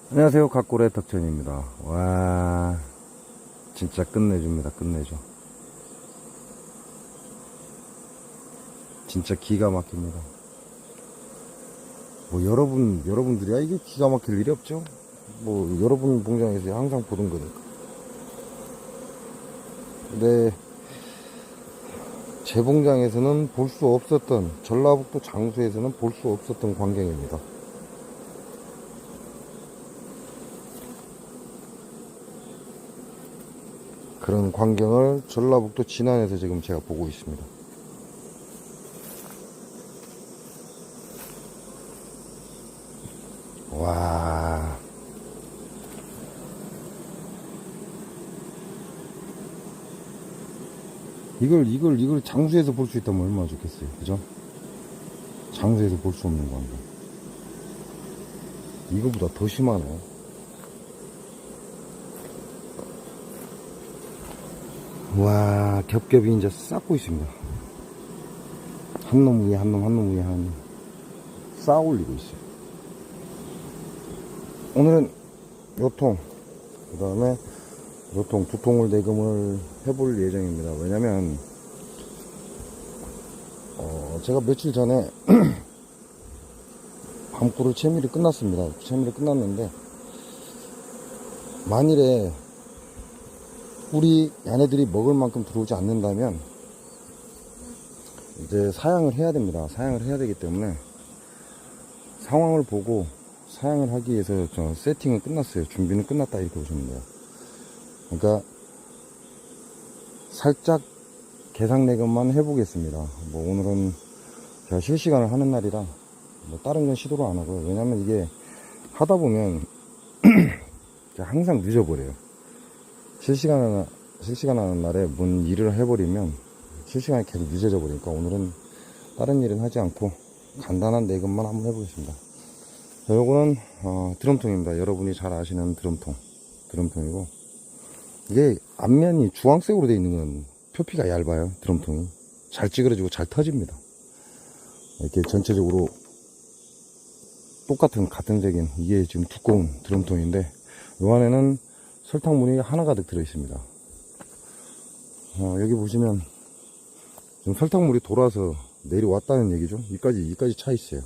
안녕하세요. 각고래 덕천입니다. 와, 진짜 끝내줍니다. 끝내줘. 진짜 기가 막힙니다. 뭐 여러분들이야 이게 기가 막힐 일이 없죠? 뭐 여러분 봉장에서 항상 보던 거니까. 근데 제 봉장에서는 볼 수 없었던, 전라북도 장수에서는 볼 수 없었던 광경입니다. 그런 광경을 전라북도 진안에서 지금 제가 보고 있습니다. 와, 이걸 장수에서 볼 수 있다면 얼마나 좋겠어요. 그죠? 장수에서 볼 수 없는 광경. 이거보다 더 심하네. 와, 겹겹이 이제 쌓고 있습니다. 한 놈 위에 한 놈, 한 놈 위에 한 놈. 쌓아 올리고 있어요. 오늘은 요통, 그 다음에 요통, 두 통을 대금을 해볼 예정입니다. 왜냐면, 제가 며칠 전에 밤꾸를 채밀이 끝났습니다. 채밀이 끝났는데, 만일에 꿀이 얘네들이 먹을 만큼 들어오지 않는다면 이제 사양을 해야 됩니다. 사양을 해야 되기 때문에 상황을 보고 사양을 하기 위해서 저 세팅은 끝났어요. 준비는 끝났다 이렇게 보시면 돼요. 그러니까 살짝 계산 내금만 해보겠습니다. 뭐 오늘은 제가 실시간을 하는 날이라 뭐 다른 건 시도를 안 하고요. 왜냐면 이게 하다 보면 항상 늦어버려요. 실시간 하는 날에 뭔 일을 해버리면 실시간이 계속 늦어져 버리니까 오늘은 다른 일은 하지 않고 간단한 내금만 한번 해보겠습니다. 자, 요거는 드럼통입니다. 여러분이 잘 아시는 드럼통이고, 이게 앞면이 주황색으로 되어 있는 건 표피가 얇아요. 드럼통이 잘 찌그러지고 잘 터집니다. 이렇게 전체적으로 같은 색인 이게 지금 두꺼운 드럼통인데, 요 안에는 설탕물이 하나 가득 들어 있습니다. 여기 보시면 지금 설탕물이 돌아서 내려왔다는 얘기죠. 이까지 차 있어요.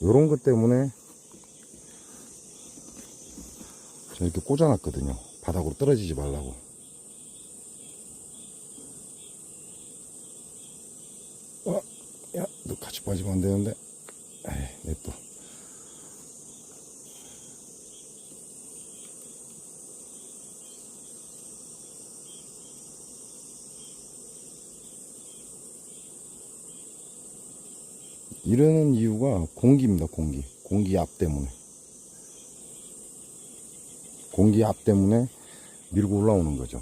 요런 것 때문에 저 이렇게 꽂아놨거든요. 바닥으로 떨어지지 말라고. 야, 너 같이 빠지면 안 되는데. 에이, 냅둬. 이러는 이유가 공기입니다. 공기 압 때문에. 공기 압 때문에 밀고 올라오는 거죠.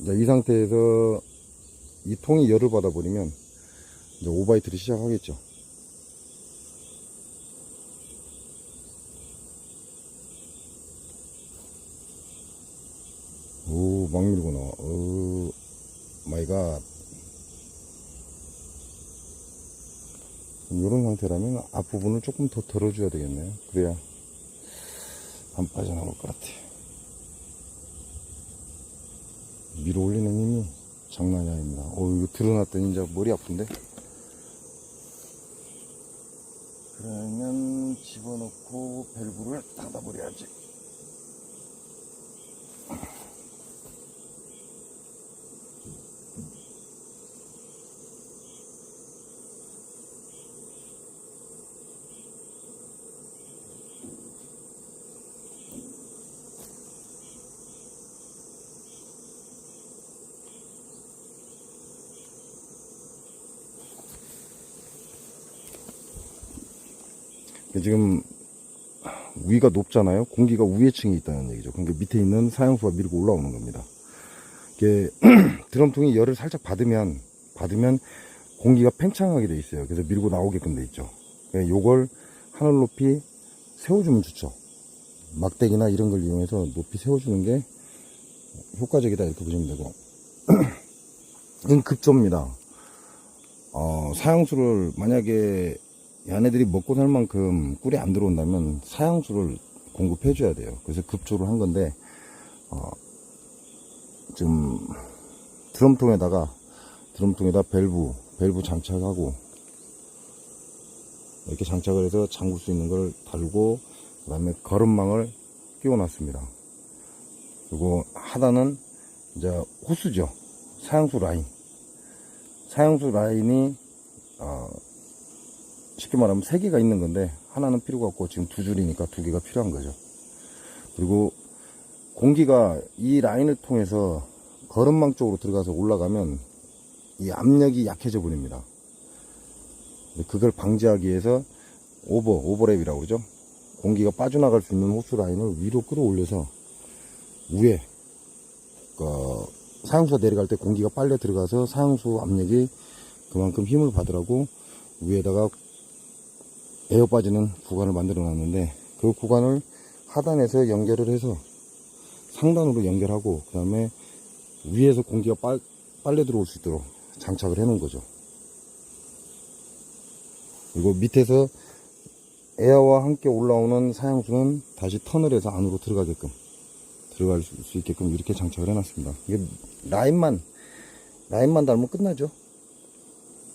이 상태에서 이 통이 열을 받아버리면 이제 오바이트를 시작하겠죠. 오, 막 밀고 나와. 오, 마이 갓. 이런 상태라면 앞부분을 조금 더 덜어줘야 되겠네요. 그래야 안 빠져나올 것 같아. 밀어 올리는 힘이 장난이 아닙니다. 이거 드러났더니 이제 머리 아픈데? 그러면 집어넣고 밸브를 닫아버려야지. 지금 위가 높잖아요. 공기가 위에 층에 있다는 얘기죠. 그러니까 밑에 있는 사양수가 밀고 올라오는 겁니다. 이게 드럼통이 열을 살짝 받으면 공기가 팽창하게 돼 있어요. 그래서 밀고 나오게끔 돼 있죠. 그러니까 요걸 하늘 높이 세워주면 좋죠. 막대기나 이런 걸 이용해서 높이 세워주는 게 효과적이다 이렇게 보시면 되고, 이건 급조입니다. 사양수를 만약에 얘네들이 먹고 살 만큼 꿀이 안 들어온다면 사양수를 공급해 줘야 돼요. 그래서 급조를 한 건데 지금 드럼통에다 밸브 장착하고 이렇게 장착을 해서 잠글 수 있는 걸 달고 그 다음에 거름망을 끼워 놨습니다. 그리고 하단은 이제 호스죠. 사양수 라인이 쉽게 말하면 3개가 있는 건데 하나는 필요가 없고 지금 2줄이니까 2개가 필요한 거죠. 그리고 공기가 이 라인을 통해서 거름망 쪽으로 들어가서 올라가면 이 압력이 약해져 버립니다. 그걸 방지하기 위해서 오버랩이라고 그러죠. 공기가 빠져나갈 수 있는 호스 라인을 위로 끌어올려서 위에 사용수가 내려갈 때 공기가 빨려 들어가서 사용수 압력이 그만큼 힘을 받으라고 위에다가 에어 빠지는 구간을 만들어 놨는데 그 구간을 하단에서 연결을 해서 상단으로 연결하고 그 다음에 위에서 공기가 빨려 들어올 수 있도록 장착을 해 놓은 거죠. 그리고 밑에서 에어와 함께 올라오는 사양수는 다시 턴을 해서 안으로 들어갈 수 있게끔 이렇게 장착을 해놨습니다. 이게 라인만 달면 끝나죠.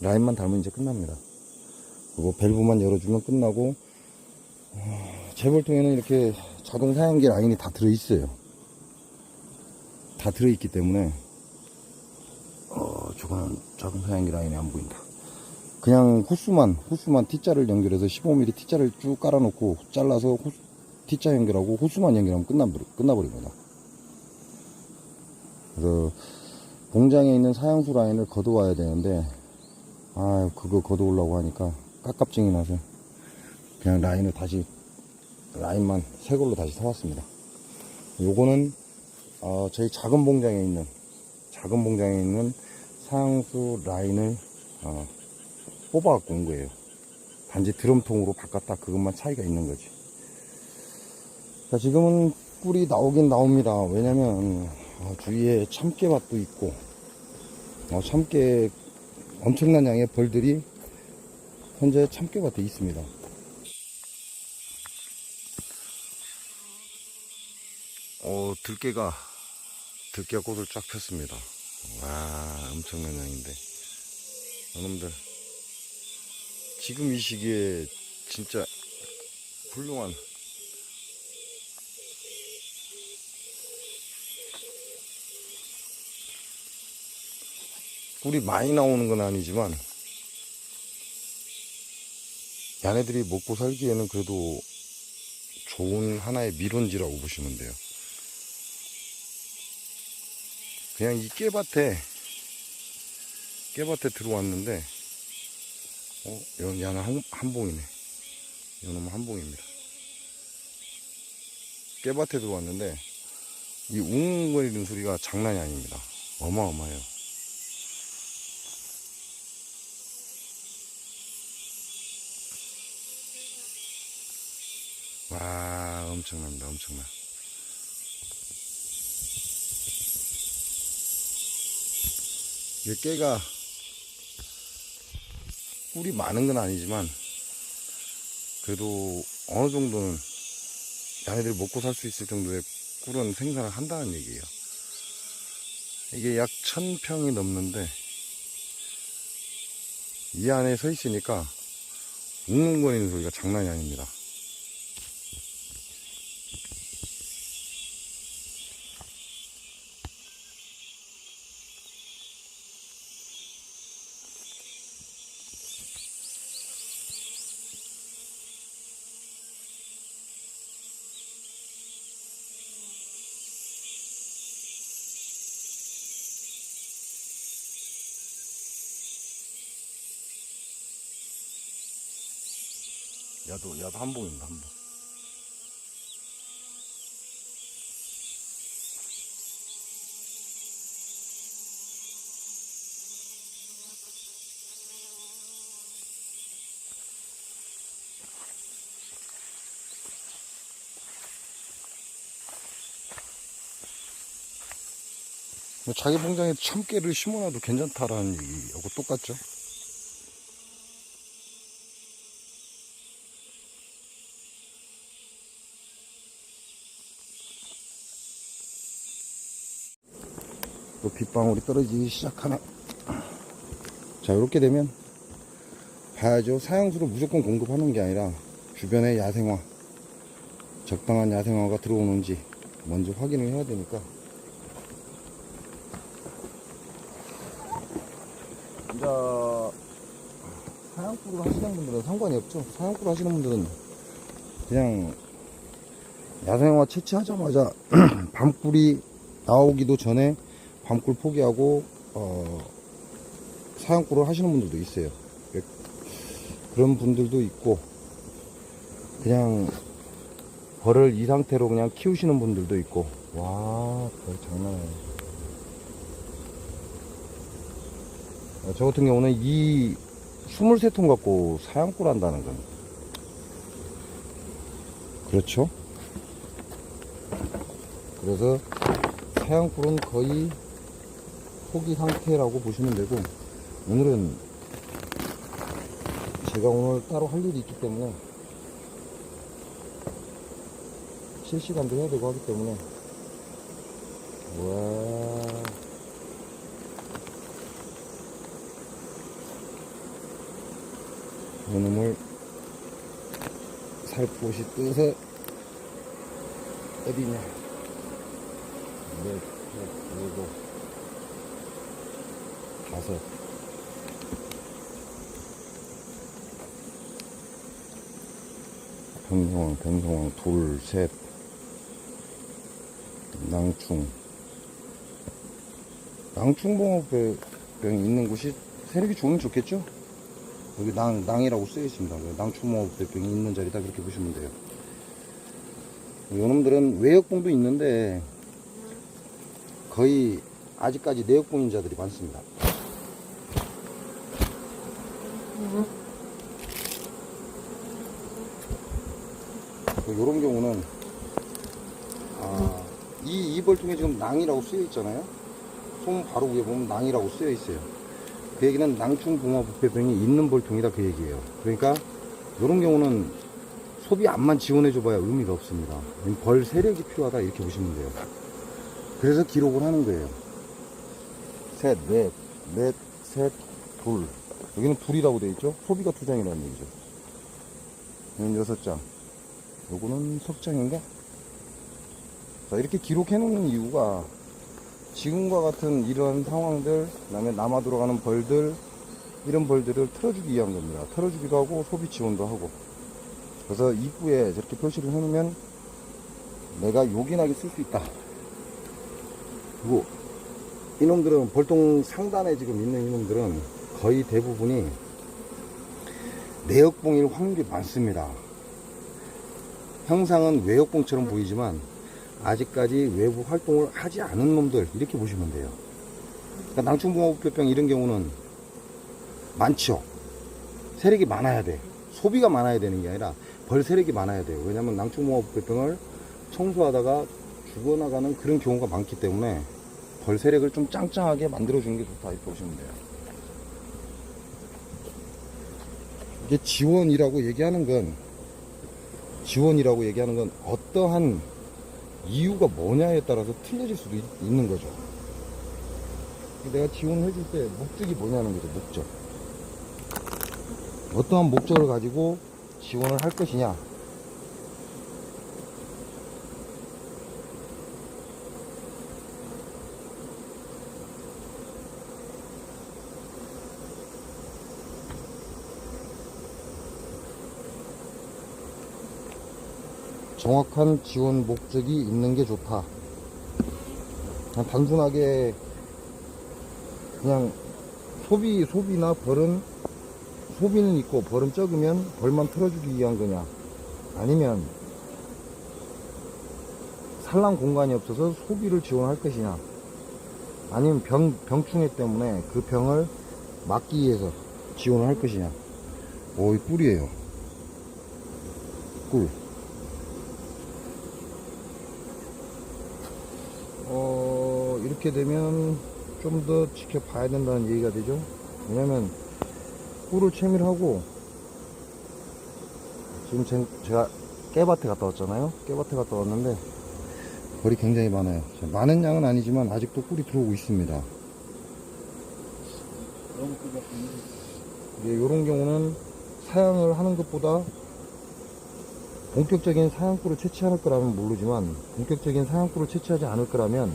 라인만 달면 이제 끝납니다. 그리고 밸브만 열어주면 끝나고 재벌통에는 이렇게 자동 사양기 라인이 다 들어있어요. 다 들어있기 때문에 저거는 자동 사양기 라인이 안 보인다. 그냥 호스만 T자를 연결해서 15mm T자를 쭉 깔아놓고 잘라서 T자 연결하고 호스만 연결하면 끝나버립니다. 그래서 공장에 있는 사양수 라인을 걷어와야 되는데 그거 걷어오려고 하니까 깝깝증이 나서 그냥 라인만 새 걸로 다시 사왔습니다. 요거는 저희 작은 공장에 있는 사양수 라인을 뽑아갖고 온 거예요. 단지 드럼통으로 바꿨다 그것만 차이가 있는 거지. 자, 지금은 꿀이 나오긴 나옵니다. 왜냐면 주위에 참깨밭도 있고 참깨 엄청난 양의 벌들이 현재 참깨밭에 있습니다. 들깨가 꽃을 쫙 폈습니다. 와, 엄청난 양인데 여러분들 지금 이 시기에 진짜 훌륭한 꿀이 많이 나오는 건 아니지만 얘네들이 먹고 살기에는 그래도 좋은 하나의 밀원지라고 보시면 돼요. 그냥 이 깨밭에 들어왔는데 얘는 한 봉이네. 이놈은 한 봉입니다. 깨밭에 들어왔는데 이 웅웅거리는 소리가 장난이 아닙니다. 어마어마해요. 와, 엄청납니다. 엄청나. 이게 깨가 꿀이 많은 건 아니지만 그래도 어느 정도는 얘네들이 먹고 살 수 있을 정도의 꿀은 생산을 한다는 얘기예요. 이게 약 1000평이 넘는데 이 안에 서 있으니까 웅웅거리는 소리가 장난이 아닙니다. 야도 한 봉입니다. 한 봉. 자기 공장에 참깨를 심어놔도 괜찮다라는 얘기하고 똑같죠. 또 빗방울이 떨어지기 시작하네. 자, 이렇게 되면 봐야죠. 사양수를 무조건 공급하는 게 아니라 주변에 야생화, 적당한 야생화가 들어오는지 먼저 확인을 해야 되니까. 이제 사양꿀을 하시는 분들은 상관이 없죠. 사양꿀 하시는 분들은 그냥 야생화 채취하자마자 밤꿀이 나오기도 전에 밤꿀 포기하고 사양꿀을 하시는 분들도 있어요. 그런 분들도 있고, 그냥 벌을 이 상태로 그냥 키우시는 분들도 있고. 와, 벌 장난 아니에요. 저 같은 경우는 이 23통 갖고 사양꿀 한다는 건, 그렇죠? 그래서 사양꿀은 거의 포기 상태라고 보시면 되고, 오늘은 제가 오늘 따로 할 일이 있기 때문에 실시간도 해야 되고 하기 때문에. 와, 이놈을 살포시 떠서 어디냐, 넷, 일곱, 다섯, 병성왕, 둘, 셋, 낭충봉합병이 있는 곳이 세력이 좋으면 좋겠죠? 여기 낭이라고 쓰여 있습니다. 낭충봉합병이 있는 자리다, 그렇게 보시면 돼요. 요놈들은 외역봉도 있는데 거의 아직까지 내역봉인자들이 많습니다. 요런 경우는 이 벌통에 지금 낭이라고 쓰여 있잖아요. 솜 바로 위에 보면 낭이라고 쓰여 있어요. 그 얘기는 낭충봉화부패병이 있는 벌통이다, 그 얘기예요. 그러니까 요런 경우는 소비 암만 지원해 줘봐야 의미가 없습니다. 벌 세력이 필요하다, 이렇게 보시면 돼요. 그래서 기록을 하는 거예요. 셋, 셋, 둘. 여기는 둘이라고 되어 있죠. 소비가 2장이라는 얘기죠. 여기는 6장. 요거는 석장인가? 자, 이렇게 기록해 놓는 이유가 지금과 같은 이런 상황들, 그 다음에 남아 들어가는 벌들, 이런 벌들을 틀어주기 위한 겁니다. 틀어주기도 하고 소비 지원도 하고. 그래서 입구에 저렇게 표시를 해놓으면 내가 요긴하게 쓸 수 있다. 그리고 이놈들은 벌통 상단에 지금 있는 이놈들은 거의 대부분이 내역봉일 확률이 많습니다. 형상은 외역봉처럼 보이지만 아직까지 외부 활동을 하지 않은 놈들, 이렇게 보시면 돼요. 그러니까 낭충봉화부패병 이런 경우는 많죠. 세력이 많아야 돼. 소비가 많아야 되는 게 아니라 벌 세력이 많아야 돼요. 왜냐면 낭충봉화부패병을 청소하다가 죽어나가는 그런 경우가 많기 때문에 벌 세력을 좀 짱짱하게 만들어주는 게 좋다, 이렇게 보시면 돼요. 이게 지원이라고 얘기하는 건 어떠한 이유가 뭐냐에 따라서 틀려질 수도 있는 거죠. 내가 지원을 해줄 때 목적이 뭐냐는 거죠, 목적. 어떠한 목적을 가지고 지원을 할 것이냐. 정확한 지원 목적이 있는 게 좋다. 그냥 단순하게 그냥 소비나 벌은, 소비는 있고 벌은 적으면 벌만 틀어주기 위한 거냐, 아니면 산란 공간이 없어서 소비를 지원할 것이냐, 아니면 병충해 때문에 그 병을 막기 위해서 지원을 할 것이냐. 이 꿀이에요. 꿀. 이렇게 되면 좀 더 지켜봐야 된다는 얘기가 되죠. 왜냐면 꿀을 채미를 하고, 지금 제가 깨밭에 갔다 왔잖아요. 깨밭에 갔다 왔는데 벌이 굉장히 많아요. 많은 양은 아니지만 아직도 꿀이 들어오고 있습니다. 이런 경우는 사양을 하는 것보다 본격적인 사양꿀을 채취할 거라면 모르지만 본격적인 사양꿀을 채취하지 않을 거라면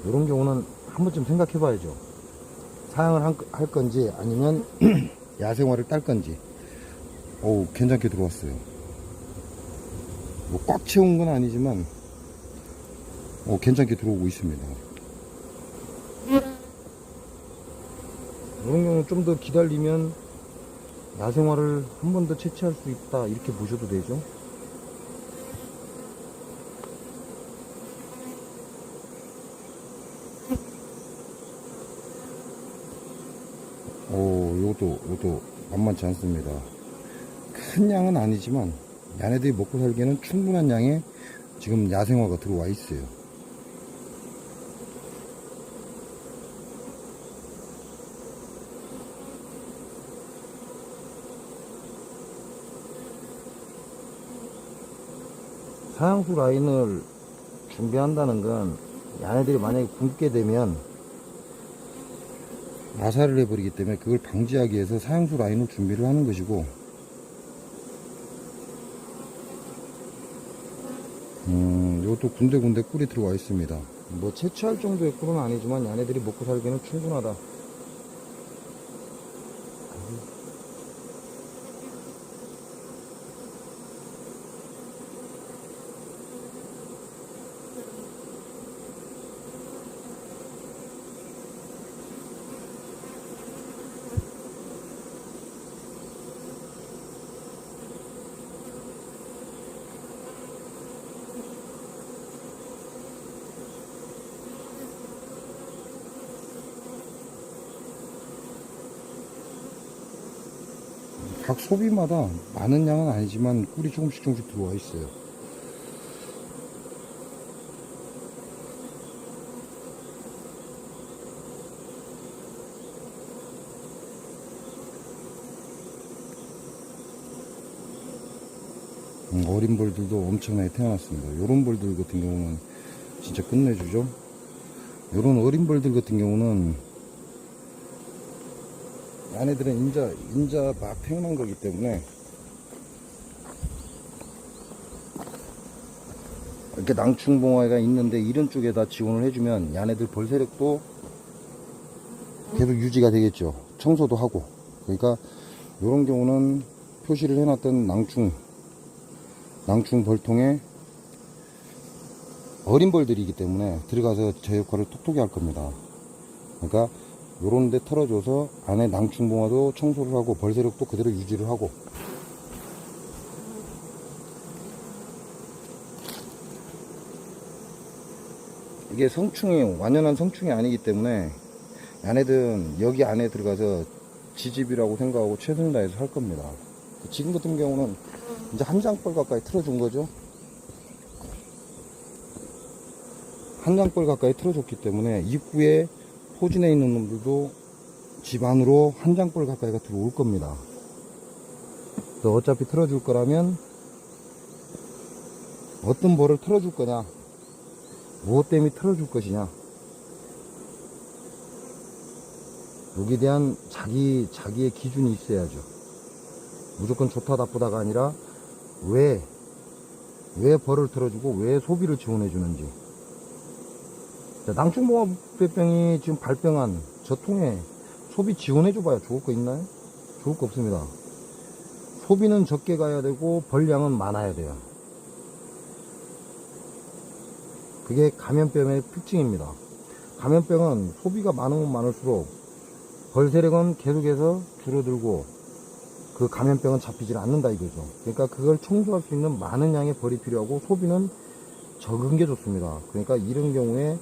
이런 경우는 한 번쯤 생각해 봐야죠. 사양을 할 건지 아니면 야생화를 딸 건지. 괜찮게 들어왔어요. 뭐 꽉 채운 건 아니지만 괜찮게 들어오고 있습니다. 이런 경우는 좀 더 기다리면 야생화를 한 번 더 채취할 수 있다 이렇게 보셔도 되죠. 요것도 만만치 않습니다. 큰 양은 아니지만 얘네들이 먹고 살기에는 충분한 양의 지금 야생화가 들어와 있어요. 사양수 라인을 준비한다는 건 얘네들이 만약에 굶게 되면 마살을 해버리기 때문에 그걸 방지하기 위해서 사양수 라인을 준비를 하는 것이고, 이것도 군데군데 꿀이 들어와 있습니다. 뭐 채취할 정도의 꿀은 아니지만 얘네들이 먹고 살기는 충분하다. 각 소비마다 많은 양은 아니지만 꿀이 조금씩 들어와 있어요. 어린 벌들도 엄청나게 태어났습니다. 요런 벌들 같은 경우는 진짜 끝내주죠. 요런 어린 벌들 같은 경우는 얘네들은 인자 막 태어난 거기 때문에 이렇게 낭충봉화가 있는데 이런 쪽에다 지원을 해주면 얘네들 벌 세력도 계속 유지가 되겠죠. 청소도 하고. 그러니까 이런 경우는 표시를 해놨던 낭충 벌통에 어린 벌들이기 때문에 들어가서 저 역할을 톡톡히 할 겁니다. 그러니까 요런 데 털어줘서 안에 낭충봉화도 청소를 하고 벌세력도 그대로 유지를 하고. 이게 완연한 성충이 아니기 때문에 얘네들은 여기 안에 들어가서 지집이라고 생각하고 최선을 다해서 할 겁니다. 지금 같은 경우는 이제 한 장벌 가까이 틀어준 거죠. 한 장벌 가까이 틀어줬기 때문에 입구에 포진해 있는 놈들도 집 안으로 한 장벌 가까이가 들어올 겁니다. 또 어차피 틀어줄 거라면 어떤 벌을 틀어줄 거냐, 무엇 때문에 틀어줄 것이냐, 여기에 대한 자기의 기준이 있어야죠. 무조건 좋다 나쁘다가 아니라 왜 벌을 틀어주고 왜 소비를 지원해 주는지. 낭충봉화배병이 지금 발병한 저 통에 소비 지원해줘봐야 좋을 거 있나요? 좋을 거 없습니다. 소비는 적게 가야 되고 벌량은 많아야 돼요. 그게 감염병의 특징입니다. 감염병은 소비가 많으면 많을수록 벌 세력은 계속해서 줄어들고 그 감염병은 잡히질 않는다 이거죠. 그러니까 그걸 청소할 수 있는 많은 양의 벌이 필요하고 소비는 적은 게 좋습니다. 그러니까 이런 경우에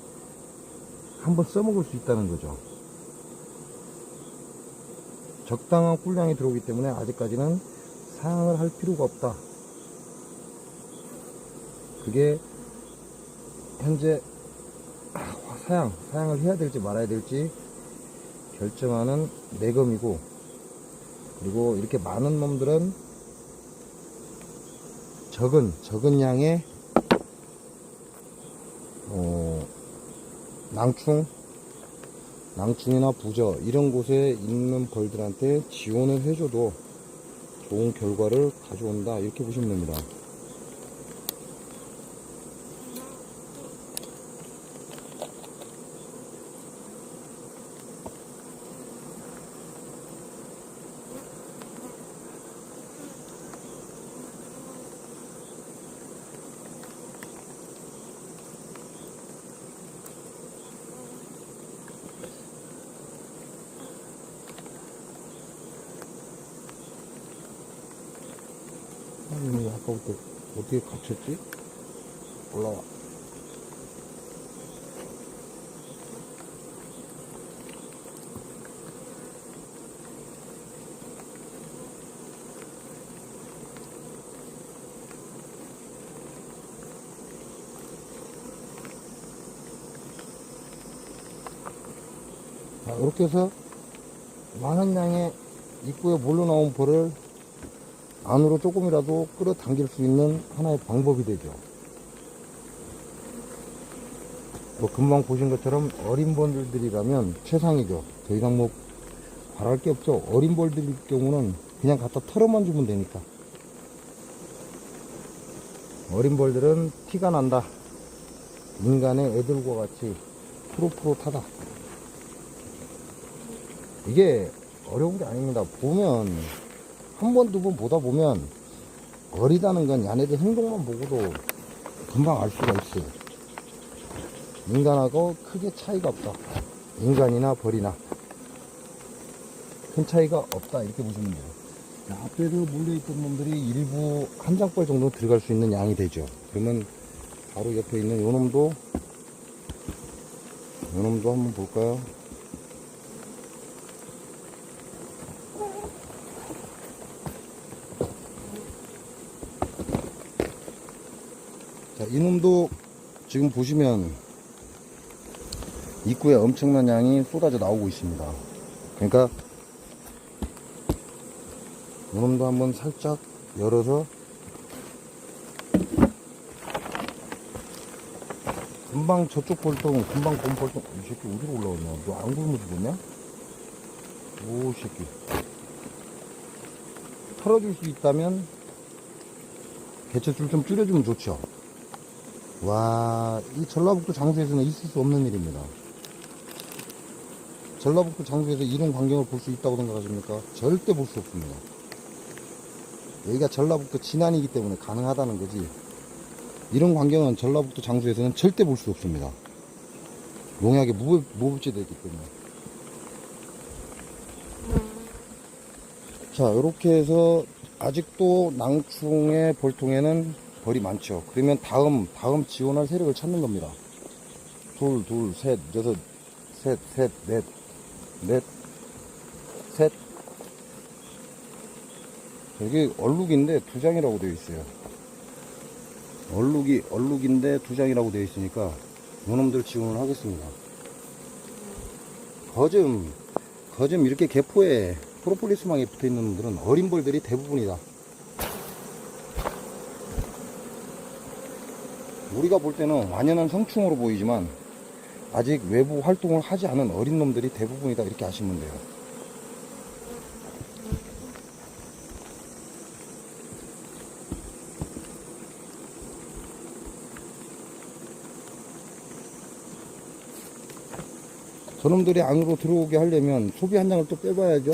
한번 써먹을 수 있다는 거죠. 적당한 꿀량이 들어오기 때문에 아직까지는 사양을 할 필요가 없다. 그게 현재 사양을 해야 될지 말아야 될지 결정하는 내검이고, 그리고 이렇게 많은 놈들은 적은 양의 낭충이나 부저 이런 곳에 있는 벌들한테 지원을 해줘도 좋은 결과를 가져온다, 이렇게 보시면 됩니다. 아니, 아까부터 어떻게 갇혔지? 올라와. 자, 이렇게 해서 많은 양의 입구에 몰려 나온 벌을 안으로 조금이라도 끌어당길 수 있는 하나의 방법이 되죠. 뭐 금방 보신 것처럼 어린 벌들이라면 최상이죠. 더 이상 뭐 바랄 게 없죠. 어린 벌들일 경우는 그냥 갖다 털어만 주면 되니까. 어린 벌들은 티가 난다. 인간의 애들과 같이 푸릇푸릇하다. 이게 어려운 게 아닙니다. 보면 한 번, 두 번 보다 보면 어리다는 건 얘네들 행동만 보고도 금방 알 수가 있어요. 인간하고 크게 차이가 없다. 인간이나 벌이나 큰 차이가 없다, 이렇게 보시면 돼요. 앞에서 몰려있던 놈들이 일부 한 장벌 정도 들어갈 수 있는 양이 되죠. 그러면 바로 옆에 있는 요 놈도 한번 볼까요? 자, 이놈도 지금 보시면 입구에 엄청난 양이 쏟아져 나오고 있습니다. 그러니까 이놈도 한번 살짝 열어서 금방 저쪽 볼통, 금방 본 볼통, 이 새끼 어디로 올라왔냐? 너 안 굶어 죽었냐? 오, 새끼. 털어줄 수 있다면 개체수를 좀 줄여주면 좋죠. 와, 이 전라북도 장소에서는 있을 수 없는 일입니다. 전라북도 장소에서 이런 광경을 볼 수 있다고 생각하십니까? 절대 볼 수 없습니다. 여기가 전라북도 진안이기 때문에 가능하다는 거지, 이런 광경은 전라북도 장소에서는 절대 볼 수 없습니다. 농약에 무법지대이기 때문에. 자, 이렇게 해서 아직도 낭충의 벌통에는 벌이 많죠. 그러면 다음 지원할 세력을 찾는 겁니다. 둘, 셋, 여섯, 셋, 넷, 셋. 여기 얼룩인데 2장이라고 되어 있어요. 얼룩인데 2장이라고 되어 있으니까 요놈들 지원을 하겠습니다. 거즘 이렇게 개포에 프로폴리스망에 붙어 있는 놈들은 어린 벌들이 대부분이다. 우리가 볼 때는 완연한 성충으로 보이지만 아직 외부 활동을 하지 않은 어린 놈들이 대부분이다, 이렇게 아시면 돼요. 저놈들이 안으로 들어오게 하려면 소비 한 장을 또 빼봐야죠.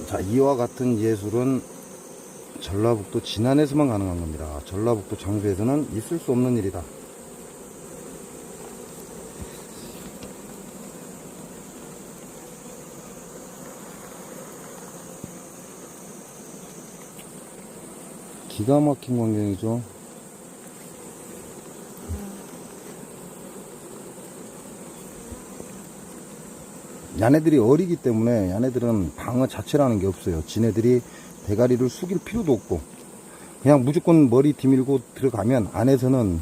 자, 이와 같은 예술은 전라북도 진안에서만 가능한 겁니다. 전라북도 장수에서는 있을 수 없는 일이다. 기가 막힌 광경이죠. 야네들이 어리기 때문에 야네들은 방어 자체라는 게 없어요. 지네들이 대가리를 숙일 필요도 없고 그냥 무조건 머리 디밀고 들어가면 안에서는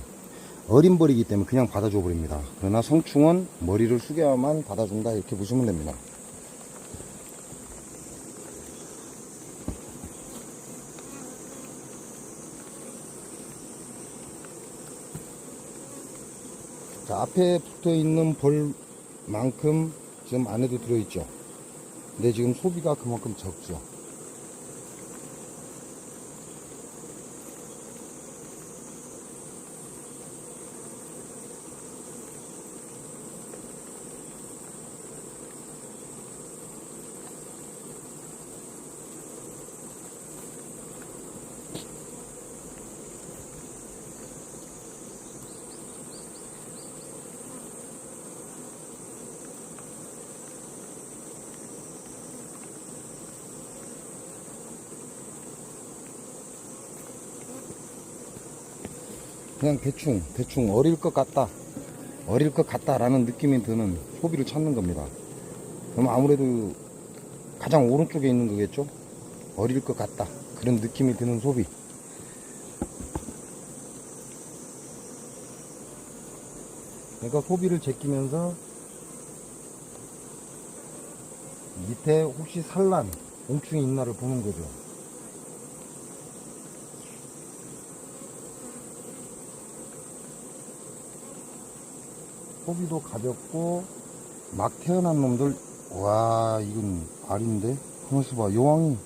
어린 벌이기 때문에 그냥 받아줘 버립니다. 그러나 성충은 머리를 숙여야만 받아준다, 이렇게 보시면 됩니다. 자, 앞에 붙어 있는 벌만큼 지금 안에도 들어있죠. 근데 지금 소비가 그만큼 적죠. 그냥 대충 어릴 것 같다 라는 느낌이 드는 소비를 찾는 겁니다. 그럼 아무래도 가장 오른쪽에 있는 거겠죠. 어릴 것 같다, 그런 느낌이 드는 소비. 그러니까 소비를 제끼면서 밑에 혹시 산란 옹충이 있나를 보는 거죠. 소비도 가볍고 막 태어난 놈들, 와, 이건 알인데. 가만있어 봐. 여왕이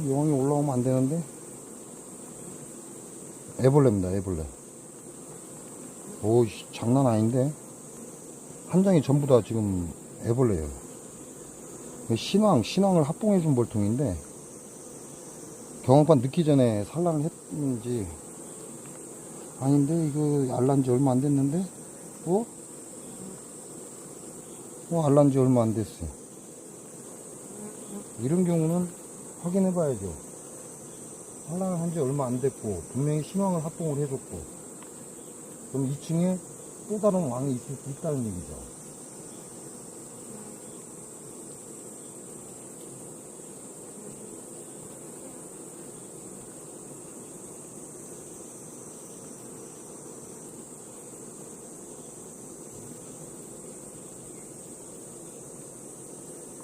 올라오면 안 되는데. 애벌레입니다, 애벌레. 오, 장난 아닌데. 한 장이 전부 다 지금 애벌레예요. 신왕을 합봉해준 벌통인데 경험판 넣기 전에 산란을 했는지 아닌데, 이거 알란지 얼마 안 됐는데? 알란지 얼마 안 됐어. 이런 경우는 확인해 봐야죠. 산란을 한 지 얼마 안 됐고 분명히 신왕을 합봉을 해줬고, 그럼 2층에 또 다른 왕이 있을 수 있다는 얘기죠.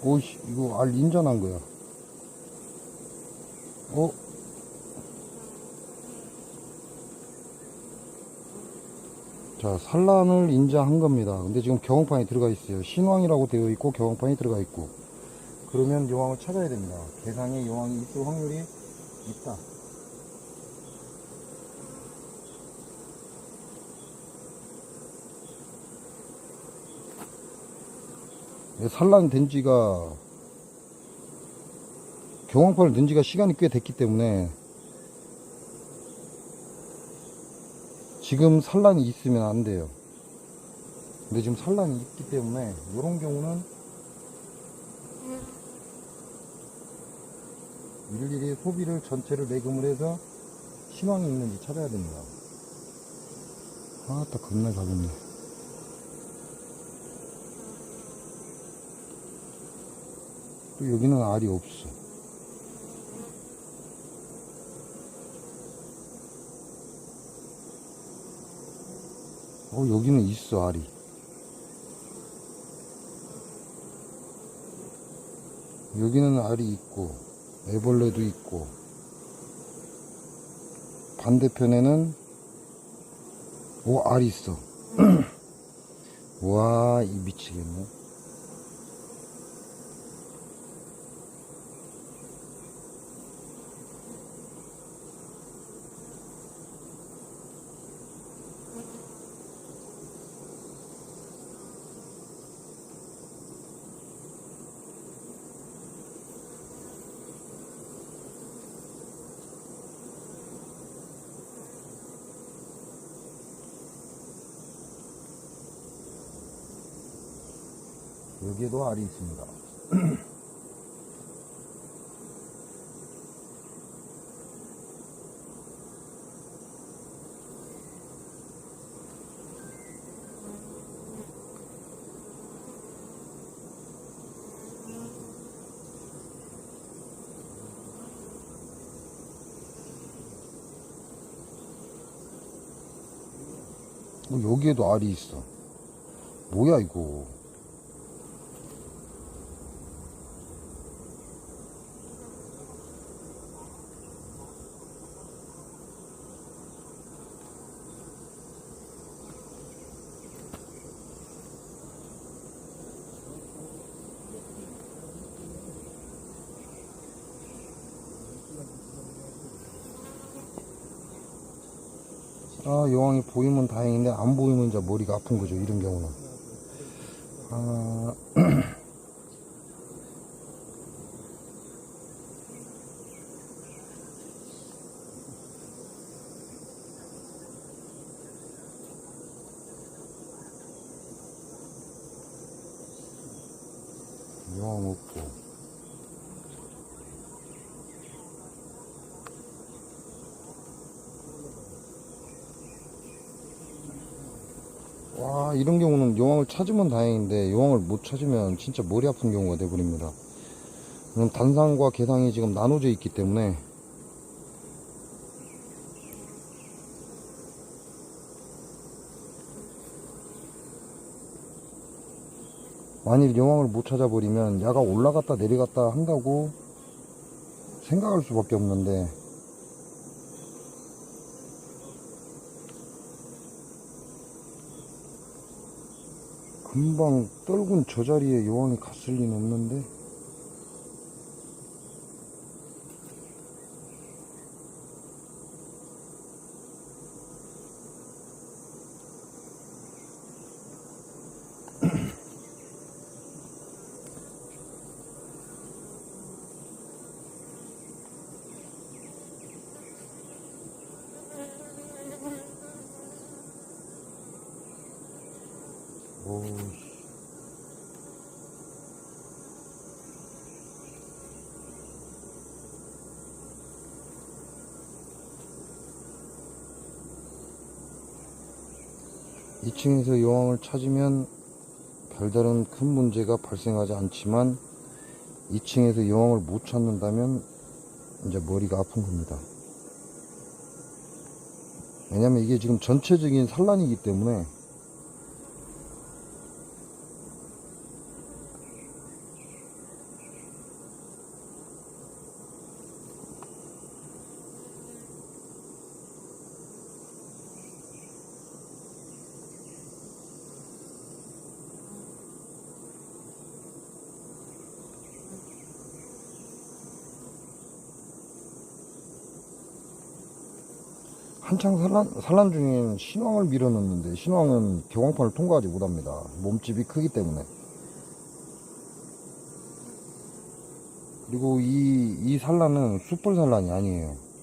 오이씨, 이거 알 인전한 거야. 자, 산란을 인자한 겁니다. 근데 지금 경험판이 들어가 있어요. 신왕이라고 되어 있고 경험판이 들어가 있고. 그러면 여왕을 찾아야 됩니다. 개상에 여왕이 있을 확률이 있다. 산란된 지가, 경황판을 넣은 지가 시간이 꽤 됐기 때문에 지금 산란이 있으면 안 돼요. 근데 지금 산란이 있기 때문에 이런 경우는 일일이 소비를 전체를 매금을 해서 신왕이 있는지 찾아야 됩니다. 아따, 겁나 가볍네. 또 여기는 알이 없어. 여기는 있어, 알이. 여기는 알이 있고 애벌레도 있고, 반대편에는 알이 있어. 와, 이 미치겠네. 여기에도 알이 있습니다. 여기에도 알이 있어. 뭐야 이거. 아, 여왕이 보이면 다행인데 안 보이면 이제 머리가 아픈 거죠, 이런 경우는. 아, 여왕 없고. 와, 이런 경우는 여왕을 찾으면 다행인데 여왕을 못 찾으면 진짜 머리 아픈 경우가 돼버립니다. 단상과 개상이 지금 나눠져 있기 때문에 만일 여왕을 못 찾아버리면 야가 올라갔다 내려갔다 한다고 생각할 수밖에 없는데, 금방 떨군 저 자리에 여왕이 갔을 리는 없는데. 오, 2층에서 여왕을 찾으면 별다른 큰 문제가 발생하지 않지만 2층에서 여왕을 못 찾는다면 이제 머리가 아픈 겁니다. 왜냐면 이게 지금 전체적인 산란이기 때문에. 한창 산란 중엔 신왕을 밀어넣는데 신왕은 개광판을 통과하지 못합니다. 몸집이 크기 때문에. 그리고 이 산란은 숯불 산란이 아니에요.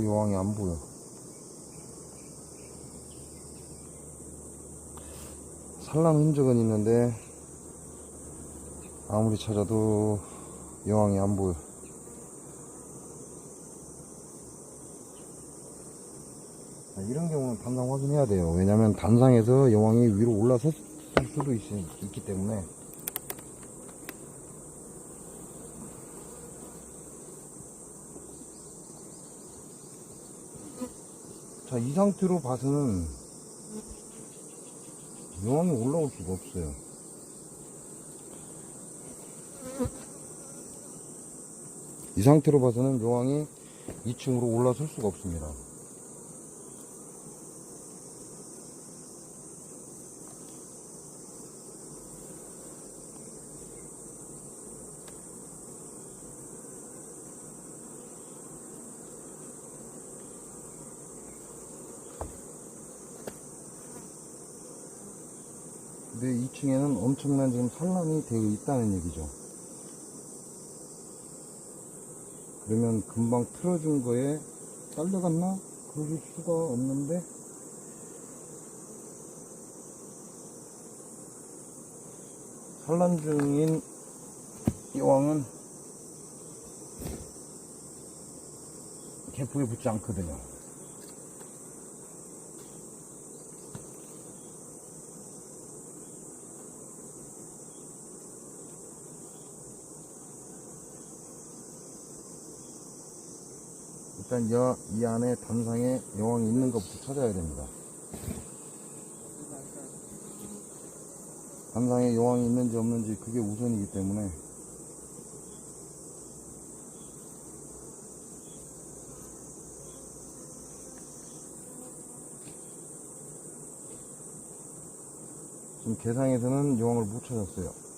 여왕이 안 보여. 산란 흔적은 있는데 아무리 찾아도 여왕이 안 보여. 이런 경우는 단상 확인해야 돼요. 왜냐면 단상에서 여왕이 위로 올라섰을 수도 있기 때문에. 자, 이 상태로 봐서는 여왕이 올라올 수가 없어요. 이 상태로 봐서는 여왕이 2층으로 올라설 수가 없습니다. 근데 2층에는 엄청난 지금 산란이 되어 있다는 얘기죠. 그러면 금방 틀어준 거에 딸려갔나? 그럴 수가 없는데, 산란 중인 여왕은 개포에 붙지 않거든요. 일단 이 안에 단상에 여왕이 있는 것부터 찾아야 됩니다. 단상에 여왕이 있는지 없는지 그게 우선이기 때문에 지금 개상에서는 여왕을 못 찾았어요.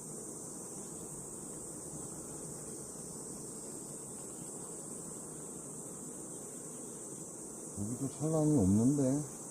여기도 산란이 없는데,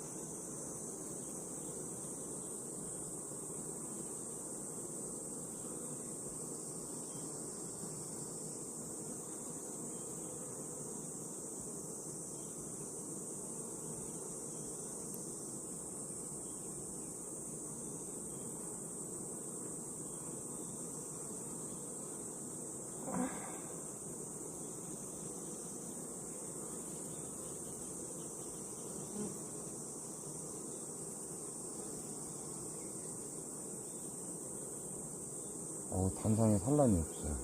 단상에 산란이 없어요.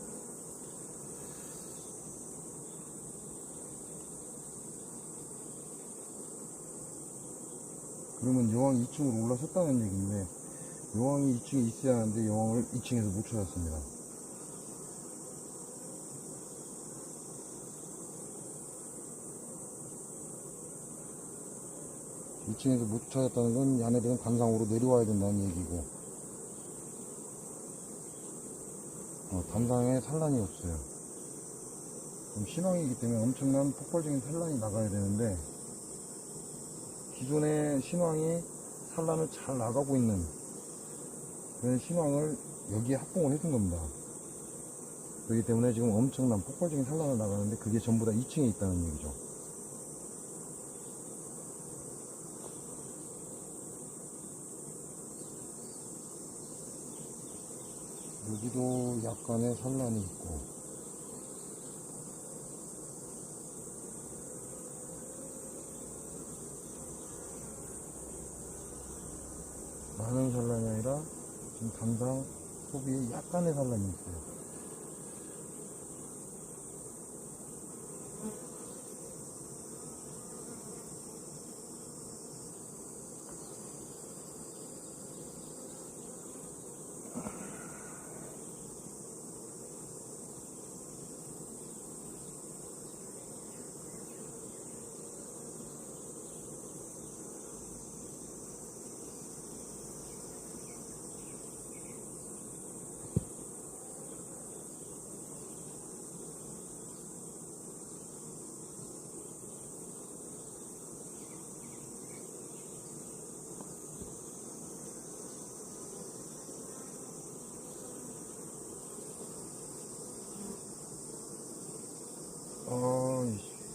그러면 여왕이 2층으로 올라섰다는 얘기인데, 여왕이 2층에 있어야 하는데 여왕을 2층에서 못 찾았습니다. 이 층에서 못 찾았다는 건 얘네들은 단상으로 내려와야 된다는 얘기고, 단상에 산란이 없어요. 그럼 신왕이기 때문에 엄청난 폭발적인 산란이 나가야 되는데, 기존의 신왕이 산란을 잘 나가고 있는 그런 신왕을 여기에 합봉을 해준 겁니다. 그렇기 때문에 지금 엄청난 폭발적인 산란을 나가는데 그게 전부 다 2층에 있다는 얘기죠. 여기도 약간의 산란이 있고, 많은 산란이 아니라 지금 단상 소비에 약간의 산란이 있어요.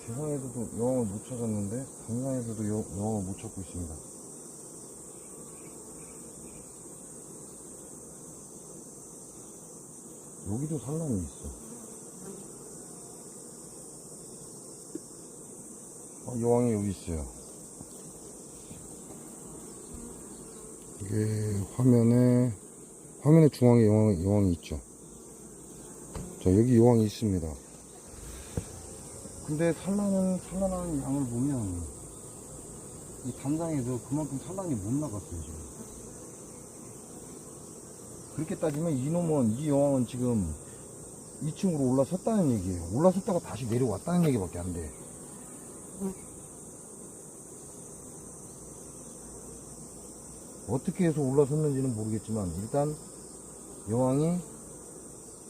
개성에서도 여왕을 못 찾았는데 단상에서도 여왕을 못 찾고 있습니다. 여기도 산란이 있어. 여왕이 여기 있어요. 이게 화면에 중앙에 여왕이 있죠. 자, 여기 여왕이 있습니다. 근데 산란하는 양을 보면 이 단상에서 그만큼 산란이 못 나갔어요, 지금. 그렇게 따지면 이 여왕은 지금 2층으로 올라섰다는 얘기예요. 올라섰다가 다시 내려왔다는 얘기밖에 안 돼. 어떻게 해서 올라섰는지는 모르겠지만 일단 여왕이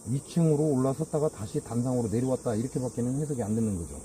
2층으로 올라섰다가 다시 단상으로 내려왔다 이렇게 밖에는 해석이 안 되는 거죠.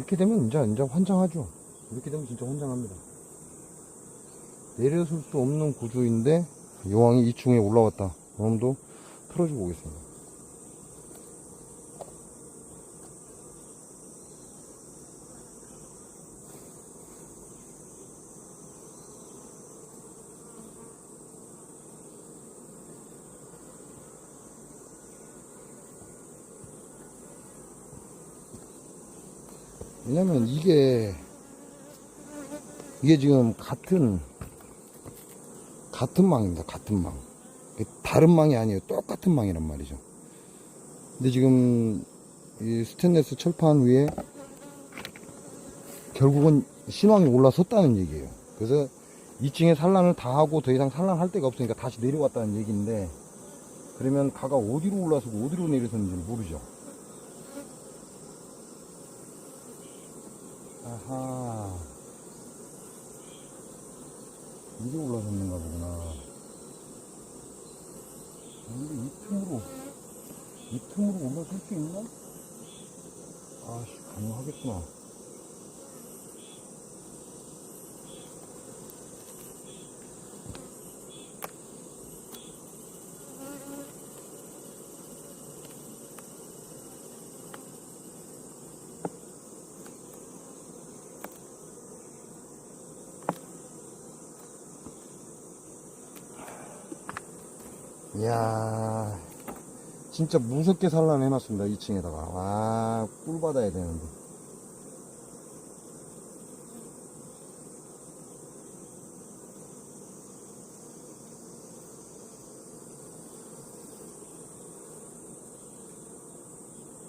이렇게 되면 이제 환장하죠. 이렇게 되면 진짜 환장합니다. 내려설 수 없는 구조인데 여왕이 2층에 올라왔다. 그럼도 틀어주고 오겠습니다. 왜냐면 이게 지금 같은 망입니다. 같은 망. 다른 망이 아니에요. 똑같은 망이란 말이죠. 근데 지금 이 스테인리스 철판 위에 결국은 신왕이 올라섰다는 얘기예요. 그래서 2층에 산란을 다 하고 더 이상 산란할 데가 없으니까 다시 내려왔다는 얘기인데, 그러면 가가 어디로 올라서고 어디로 내려섰는지 모르죠. 아하, 이리 올라섰는가 보구나. 근데 이 틈으로 올라설 수 있나? 아씨, 가능하겠구나. 이야, 진짜 무섭게 산란해놨습니다. 2층에다가. 와, 꿀 받아야 되는데.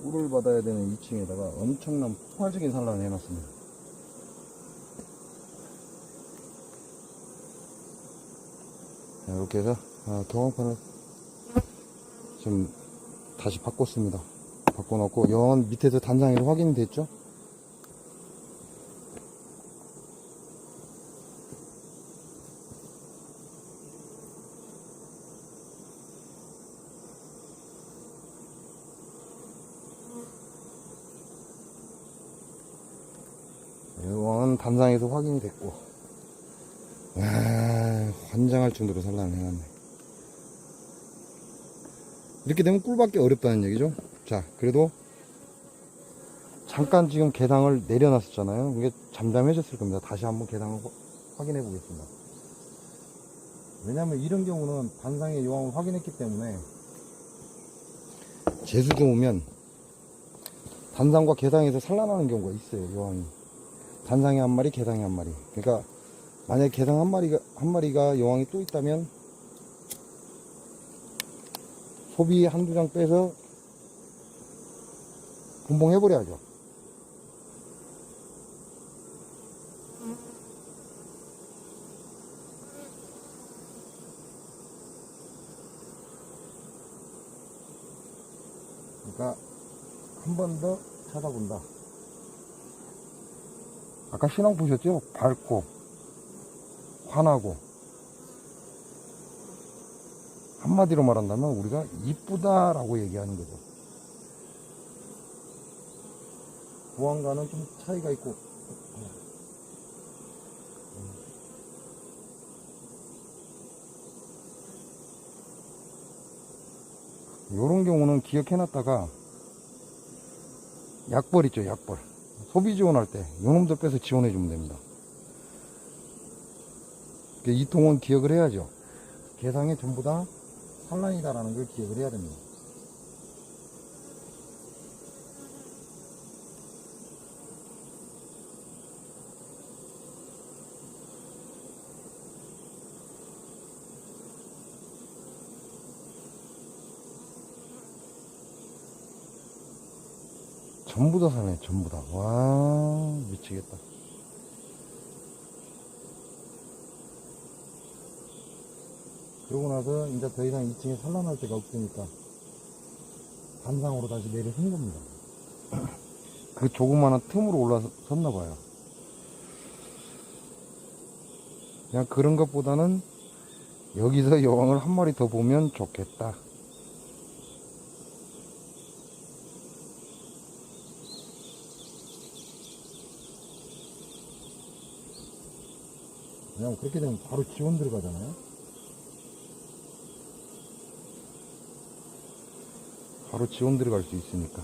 꿀을 받아야 되는 2층에다가 엄청난 폭발적인 산란을 해놨습니다. 자, 이렇게 해서 경광판을 좀 다시 바꿨습니다. 바꿔놓고 연 밑에서 단상으로 확인이 됐죠? 연 단상에서 확인이 됐고, 환장할 정도로 산란을 해놨네. 이렇게 되면 꿀받기 어렵다는 얘기죠. 자, 그래도 잠깐 지금 개당을 내려놨었잖아요. 이게 잠잠해졌을 겁니다. 다시 한번 개당을 확인해 보겠습니다. 왜냐면 이런 경우는 단상의 여왕을 확인했기 때문에 제수가 오면 단상과 개당에서 산란하는 경우가 있어요. 여왕이 단상에 한 마리, 개당에 한 마리. 그러니까 만약에 개당 한 마리가 여왕이 또 있다면 소비 한두 장 빼서 분봉해버려야죠. 그러니까 한 번 더 찾아본다. 아까 신앙 보셨죠? 밝고 환하고, 한마디로 말한다면 우리가 이쁘다라고 얘기하는 거죠. 부항과는 좀 차이가 있고, 요런 경우는 기억해놨다가 약벌 있죠, 약벌. 소비 지원할 때 요놈들 빼서 지원해주면 됩니다. 이 통은 기억을 해야죠. 개상에 전부 다 산란이다라는 걸 기억을 해야 됩니다. 전부 다 사네, 전부 다. 와, 미치겠다. 그러고 나서 이제 더 이상 2층에 산란할 데가 없으니까 단상으로 다시 내려선 겁니다. 그 조그마한 틈으로 올라섰나 봐요. 그냥 그런 것보다는 여기서 여왕을 한 마리 더 보면 좋겠다. 왜냐면 그렇게 되면 바로 지원 들어가잖아요. 바로 지원 들어갈 수 있으니까.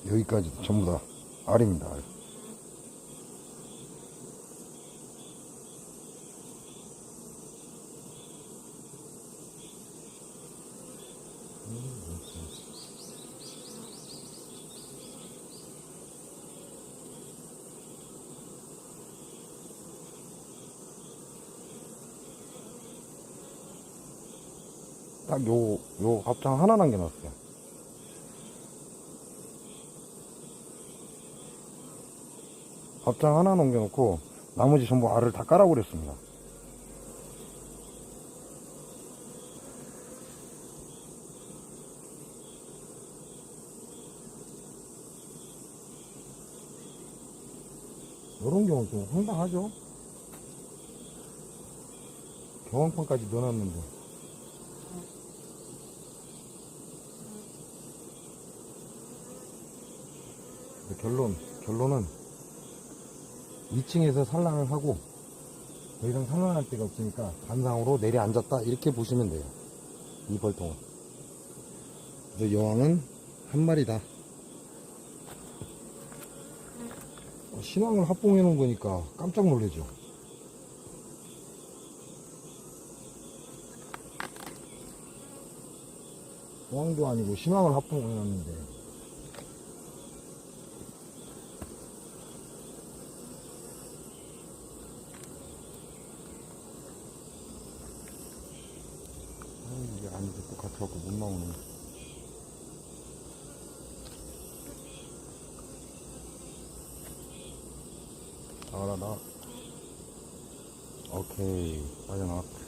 여기까지 전부 다 알입니다. 알. 딱 요 앞장 하나 남겨놨어요. 앞장 하나 남겨놓고 나머지 전부 알을 다 깔아버렸습니다. 이런 경우 좀 황당하죠? 경황판까지 넣어놨는데. 결론은 2층에서 산란을 하고 더 이상 산란할 데가 없으니까 단상으로 내려앉았다 이렇게 보시면 돼요. 이 벌통은. 그래서 여왕은 한 마리다. 신앙을 합봉해 놓은 거니까 깜짝 놀라죠. 여왕도 아니고 신앙을 합봉해 놨는데. 이게 아니지, 또 같아갖고 못 나오네. 나와라. 오케이, 빠져나왔다.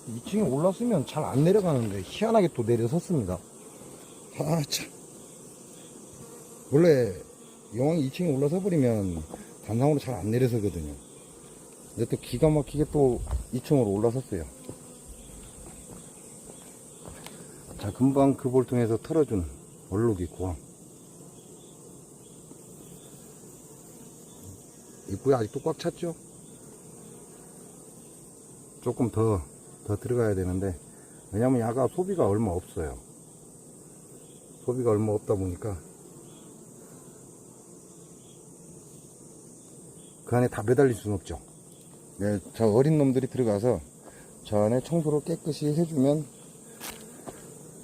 이 2층에 올랐으면 잘 안 내려가는데 희한하게 또 내려섰습니다. 아 참, 원래 여왕이 2층에 올라서 버리면 단상으로 잘 안 내려서거든요. 근데 또 기가 막히게 또 2층으로 올라섰어요. 자, 금방 그 볼통에서 털어준 얼룩이 고항. 입구에 아직도 꽉 찼죠? 조금 더 들어가야 되는데, 왜냐면 야가 소비가 얼마 없어요. 소비가 얼마 없다 보니까 그 안에 다 매달릴 수는 없죠. 네, 저 어린 놈들이 들어가서 저 안에 청소를 깨끗이 해주면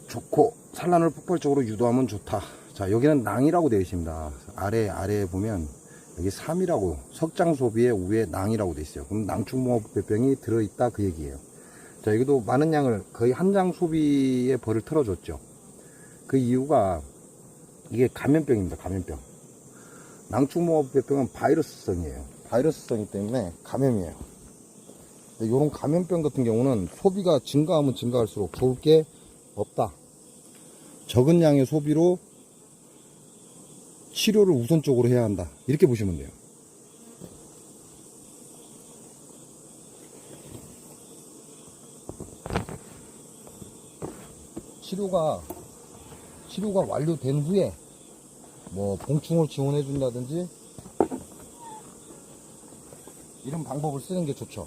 좋고 산란을 폭발적으로 유도하면 좋다. 자, 여기는 낭이라고 되어 있습니다. 아래에 보면 여기 3이라고, 석장 소비의 우에 낭이라고 되어 있어요. 그럼 낭충봉합병이 들어있다 그 얘기예요. 자, 여기도 많은 양을 거의 한 장 소비의 벌을 틀어줬죠. 그 이유가 이게 감염병입니다. 감염병. 낭충봉합병은 바이러스성이에요. 바이러스성이기 때문에 감염이에요. 이런 감염병 같은 경우는 소비가 증가하면 증가할수록 좋을 게 없다. 적은 양의 소비로 치료를 우선적으로 해야 한다. 이렇게 보시면 돼요. 치료가 완료된 후에 뭐 봉충을 지원해 준다든지 이런 방법을 쓰는 게 좋죠.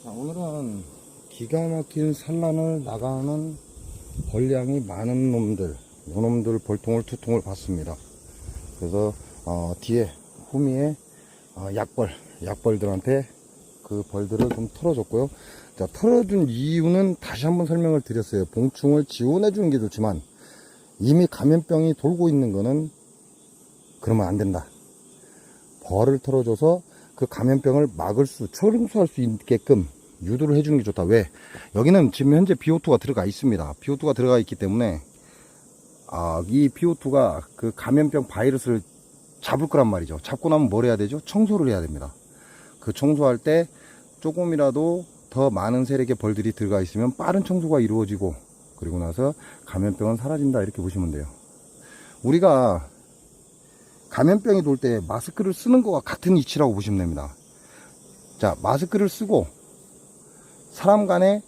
자, 오늘은 기가 막힌 산란을 나가는 벌량이 많은 놈들, 요놈들 벌통을 2통을 봤습니다. 그래서 뒤에 후미에 약벌들한테 그 벌들을 좀 털어줬고요. 자, 털어준 이유는 다시 한번 설명을 드렸어요. 봉충을 지원해 주는 게 좋지만 이미 감염병이 돌고 있는 거는 그러면 안 된다. 벌을 털어줘서 그 감염병을 청소할 수 있게끔 유도를 해주는 게 좋다. 왜? 여기는 지금 현재 BO2가 들어가 있습니다. BO2가 들어가 있기 때문에 이 BO2가 그 감염병 바이러스를 잡을 거란 말이죠. 잡고 나면 뭘 해야 되죠? 청소를 해야 됩니다. 그 청소할 때 조금이라도 더 많은 세력의 벌들이 들어가 있으면 빠른 청소가 이루어지고, 그리고 나서 감염병은 사라진다, 이렇게 보시면 돼요. 우리가 감염병이 돌 때 마스크를 쓰는 것과 같은 이치라고 보시면 됩니다. 자, 마스크를 쓰고 사람 간의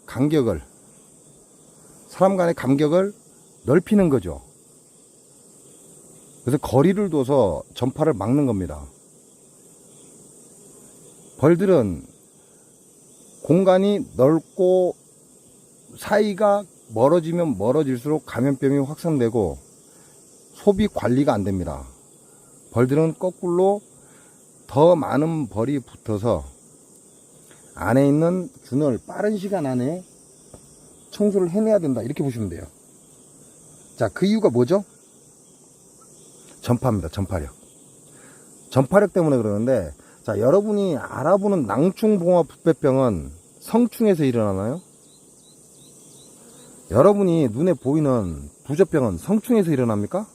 간격을 넓히는 거죠. 그래서 거리를 둬서 전파를 막는 겁니다. 벌들은 공간이 넓고 사이가 멀어지면 멀어질수록 감염병이 확산되고 소비 관리가 안 됩니다. 벌들은 거꾸로 더 많은 벌이 붙어서 안에 있는 균을 빠른 시간 안에 청소를 해내야 된다, 이렇게 보시면 돼요. 자, 그 이유가 뭐죠? 전파입니다. 전파력 때문에 그러는데, 자, 여러분이 알아보는 낭충봉화 부패병은 성충에서 일어나나요? 여러분이 눈에 보이는 부저병은 성충에서 일어납니까?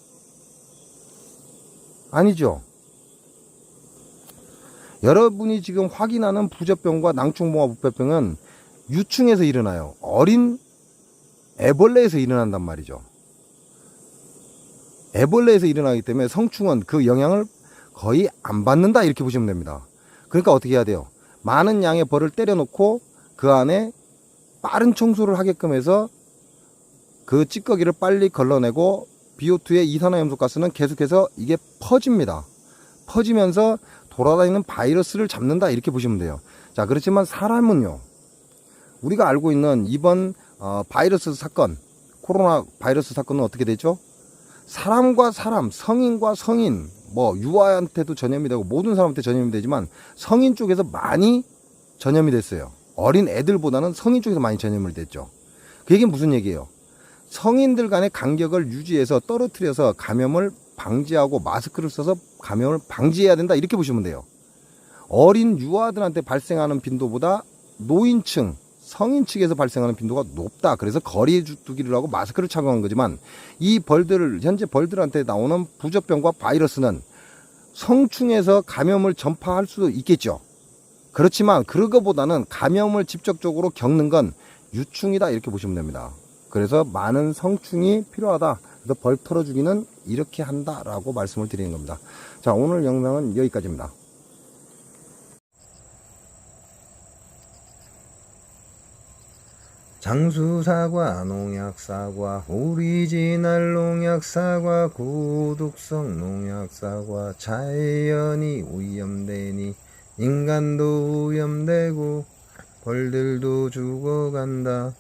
아니죠. 여러분이 지금 확인하는 부저병과 낭충봉화 부패병은 유충에서 일어나요. 어린 애벌레에서 일어난단 말이죠. 애벌레에서 일어나기 때문에 성충은 그 영향을 거의 안 받는다, 이렇게 보시면 됩니다. 그러니까 어떻게 해야 돼요? 많은 양의 벌을 때려놓고 그 안에 빠른 청소를 하게끔 해서 그 찌꺼기를 빨리 걸러내고 BO2의 이산화염소가스는 계속해서 이게 퍼집니다. 퍼지면서 돌아다니는 바이러스를 잡는다, 이렇게 보시면 돼요. 자, 그렇지만 사람은요, 우리가 알고 있는 이번 바이러스 사건, 코로나 바이러스 사건은 어떻게 되죠? 사람과 사람, 성인과 성인, 유아한테도 전염이 되고 모든 사람한테 전염이 되지만 성인 쪽에서 많이 전염이 됐어요. 어린 애들보다는 성인 쪽에서 많이 전염이 됐죠. 그 얘기는 무슨 얘기예요? 성인들 간의 간격을 유지해서 떨어뜨려서 감염을 방지하고 마스크를 써서 감염을 방지해야 된다, 이렇게 보시면 돼요. 어린 유아들한테 발생하는 빈도보다 노인층, 성인 측에서 발생하는 빈도가 높다. 그래서 거리에 두기를 하고 마스크를 착용한 거지만, 이 현재 벌들한테 나오는 부적병과 바이러스는 성충에서 감염을 전파할 수도 있겠죠. 그렇지만 그거보다는 감염을 직접적으로 겪는 건 유충이다, 이렇게 보시면 됩니다. 그래서 많은 성충이 필요하다. 그래서 벌 털어주기는 이렇게 한다라고 말씀을 드리는 겁니다. 자, 오늘 영상은 여기까지입니다. 장수사과, 농약사과, 오리지널 농약사과, 고독성 농약사과, 자연이 오염되니 인간도 오염되고 벌들도 죽어간다.